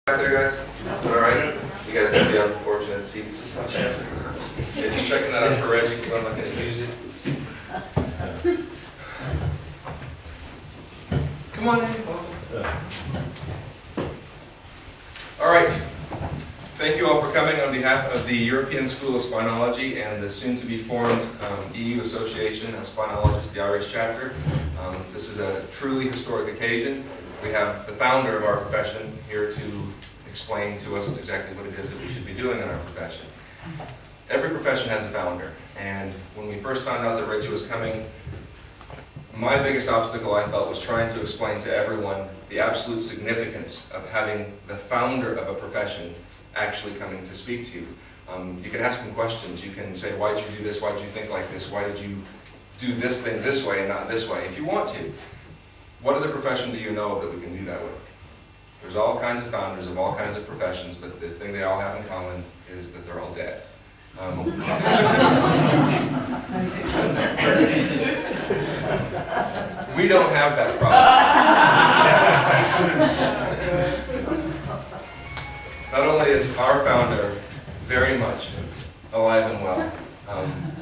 Back there, guys? All right. You guys got the unfortunate seats. Yeah, just checking that out for Reggie because I'm not going to use it. Come on in. All right. Thank you all for coming on behalf of the European School of Spinology and the soon-to-be formed EU Association of Spinologists, the Irish chapter. This is a truly historic occasion. We have the founder of our profession here to explain to us exactly what it is that we should be doing in our profession. Every profession has a founder, and when we first found out that Reggie was coming, my biggest obstacle, I felt, was trying to explain to everyone the absolute significance of having the founder of a profession actually coming to speak to you. You can ask him questions. You can say, why did you do this? Why did you think like this? Why did you do this thing this way and not this way? If you want to. What other profession do you know of that we can do that with? There's all kinds of founders of all kinds of professions, but the thing they all have in common is that they're all dead. We don't have that problem. Not only is our founder very much alive and well,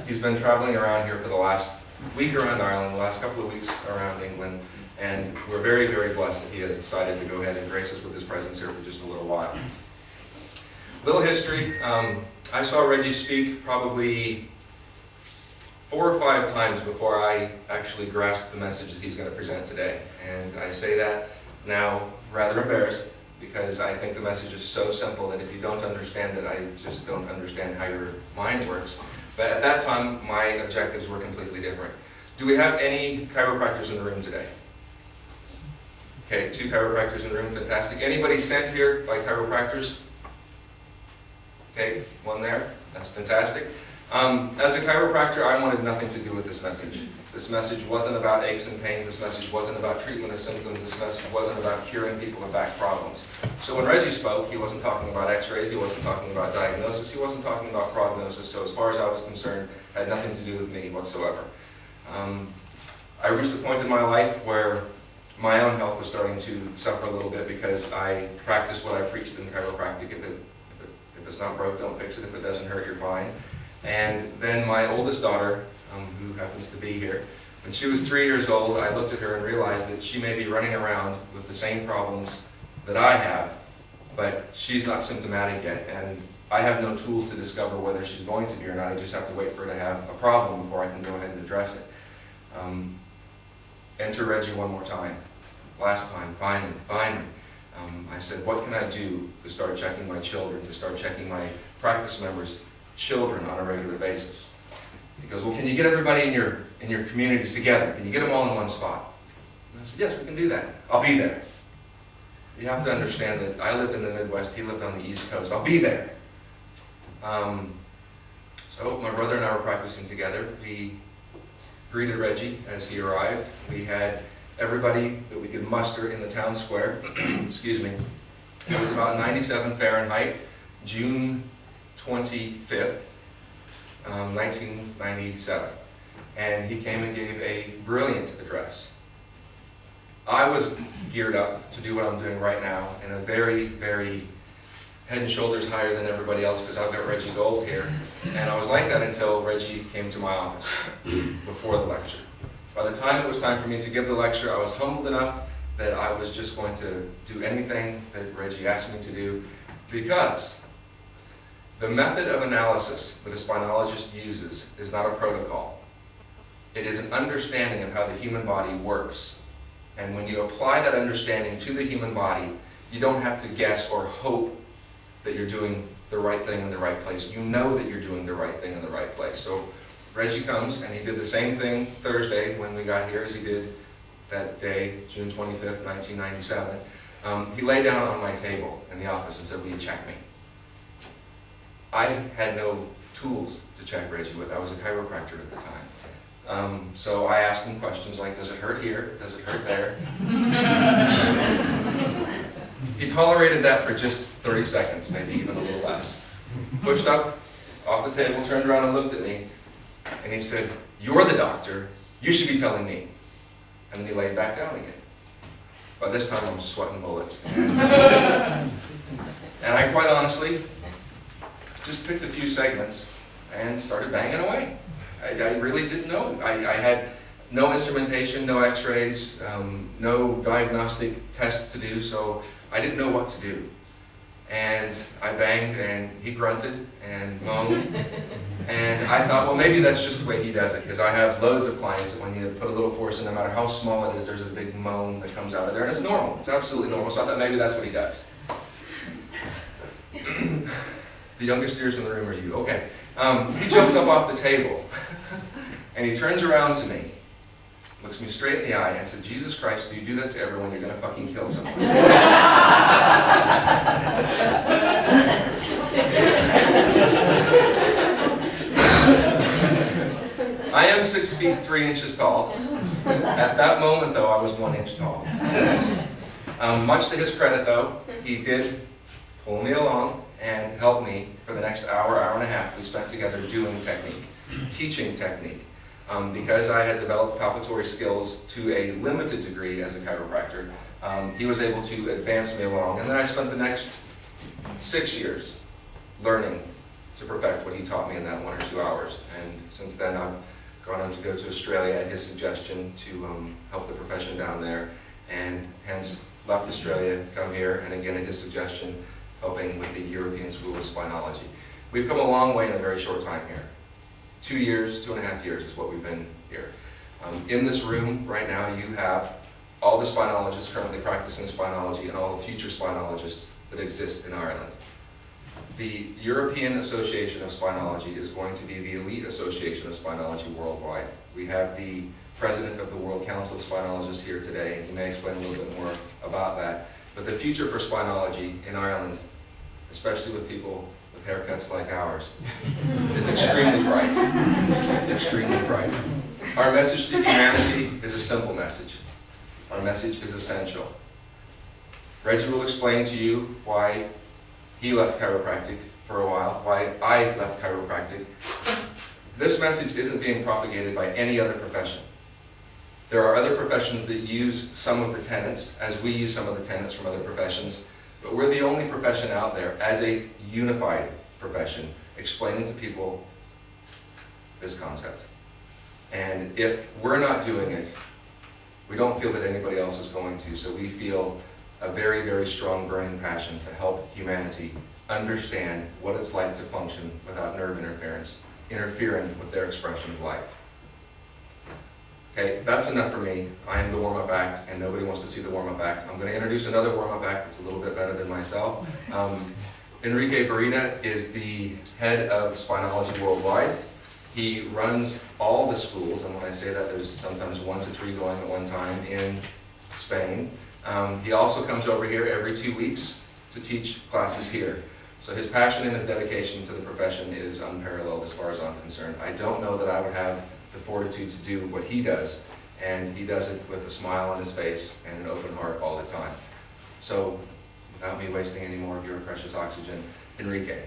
he's been traveling around here for the last week around Ireland, the last couple of weeks around England, and we're very, very blessed that he has decided to go ahead and grace us with his presence here for just a little while. Little history. I saw Reggie speak probably 4 or 5 times before I actually grasped the message that he's going to present today. And I say that now rather embarrassed because I think the message is so simple that if you don't understand it, I just don't understand how your mind works. But at that time, my objectives were completely different. Do we have any chiropractors in the room today? Okay, 2 chiropractors in the room, fantastic. Anybody sent here by chiropractors? Okay, 1 there, that's fantastic. As a chiropractor, I wanted nothing to do with this message. This message wasn't about aches and pains, this message wasn't about treatment of symptoms, this message wasn't about curing people of back problems. So when Reggie spoke, he wasn't talking about x-rays, he wasn't talking about diagnosis, he wasn't talking about prognosis, so as far as I was concerned, it had nothing to do with me whatsoever. I reached a point in my life where my own health was starting to suffer a little bit because I practiced what I preached in chiropractic. If it's not broke, don't fix it. If it doesn't hurt, you're fine. And then my oldest daughter, who happens to be here, when she was 3 years old, I looked at her and realized that she may be running around with the same problems that I have, but she's not symptomatic yet, and I have no tools to discover whether she's going to be or not. I just have to wait for her to have a problem before I can go ahead and address it. Enter Reggie one more time. Last time, finally. I said, what can I do to start checking my children, to start checking my practice members' children on a regular basis? He goes, well, can you get everybody in your communities together? Can you get them all in one spot? And I said, yes, we can do that. I'll be there. You have to understand that I lived in the Midwest, he lived on the East Coast. I'll be there. So my brother and I were practicing together. We greeted Reggie as he arrived. We had everybody that we could muster in the town square. Excuse me. It was about 97 Fahrenheit, June 25th, 1997. And he came and gave a brilliant address. I was geared up to do what I'm doing right now in a very, very head and shoulders higher than everybody else because I've got Reggie Gold here. And I was like that until Reggie came to my office before the lecture. By the time it was time for me to give the lecture, I was humbled enough that I was just going to do anything that Reggie asked me to do because the method of analysis that a spinologist uses is not a protocol. It is an understanding of how the human body works. And when you apply that understanding to the human body, you don't have to guess or hope that you're doing the right thing in the right place. You know that you're doing the right thing in the right place. So Reggie comes and he did the same thing Thursday when we got here as he did that day, June 25th, 1997. He lay down on my table in the office and said, will you check me? I had no tools to check Reggie with. I was a chiropractor at the time. So I asked him questions like, does it hurt here? Does it hurt there? He tolerated that for just 30 seconds, maybe even a little less. Pushed up off the table, turned around and looked at me, and he said, you're the doctor, you should be telling me. And then he laid back down again. By this time I'm sweating bullets. And quite honestly just picked a few segments and started banging away. I really didn't know. I had no instrumentation, no x-rays, no diagnostic tests to do, so I didn't know what to do. And I banged, and he grunted and moaned, and I thought, well, maybe that's just the way he does it, because I have loads of clients that when you put a little force in, no matter how small it is, there's a big moan that comes out of there, and it's normal. It's absolutely normal, so I thought maybe that's what he does. The youngest ears in the room are you. Okay. He jumps up off the table, and he turns around to me, looks me straight in the eye, and said, Jesus Christ, do you do that to everyone? You're going to fucking kill someone. I am 6 feet 3 inches tall. At that moment, though, I was 1 inch tall. Much to his credit, though, he did pull me along and help me for the next hour, hour and a half we spent together doing technique, teaching technique. Because I had developed palpatory skills to a limited degree as a chiropractor, he was able to advance me along, and then I spent the next 6 years learning to perfect what he taught me in that 1 or 2 hours. And since then I've gone on to go to Australia at his suggestion to help the profession down there, and hence left Australia, come here, and again at his suggestion, helping with the European School of Spinology. We've come a long way in a very short time here. 2 years, 2.5 years is what we've been here. In this room right now you have all the spinologists currently practicing spinology and all the future spinologists that exist in Ireland. The European Association of Spinology is going to be the elite association of spinology worldwide. We have the president of the World Council of Spinologists here today, and he may explain a little bit more about that. But the future for spinology in Ireland, especially with people with haircuts like ours, is extremely bright. It's extremely bright. Our message to humanity is a simple message. Our message is essential. Reggie will explain to you why he left chiropractic for a while, why I left chiropractic. This message isn't being propagated by any other profession. There are other professions that use some of the tenets, as we use some of the tenets from other professions, but we're the only profession out there as a unified profession explaining to people this concept. And if we're not doing it, we don't feel that anybody else is going to, so we feel a very, very strong burning passion to help humanity understand what it's like to function without nerve interference, interfering with their expression of life. Okay, that's enough for me. I am the warm-up act, and nobody wants to see the warm-up act. I'm going to introduce another warm-up act that's a little bit better than myself. Enrique Barreda is the head of Spinology Worldwide. He runs all the schools, and when I say that, there's sometimes 1 to 3 going at one time in Spain. He also comes over here every 2 weeks to teach classes here. So his passion and his dedication to the profession is unparalleled as far as I'm concerned. I don't know that I would have the fortitude to do what he does, and he does it with a smile on his face and an open heart all the time. So, without me wasting any more of your precious oxygen, Enrique.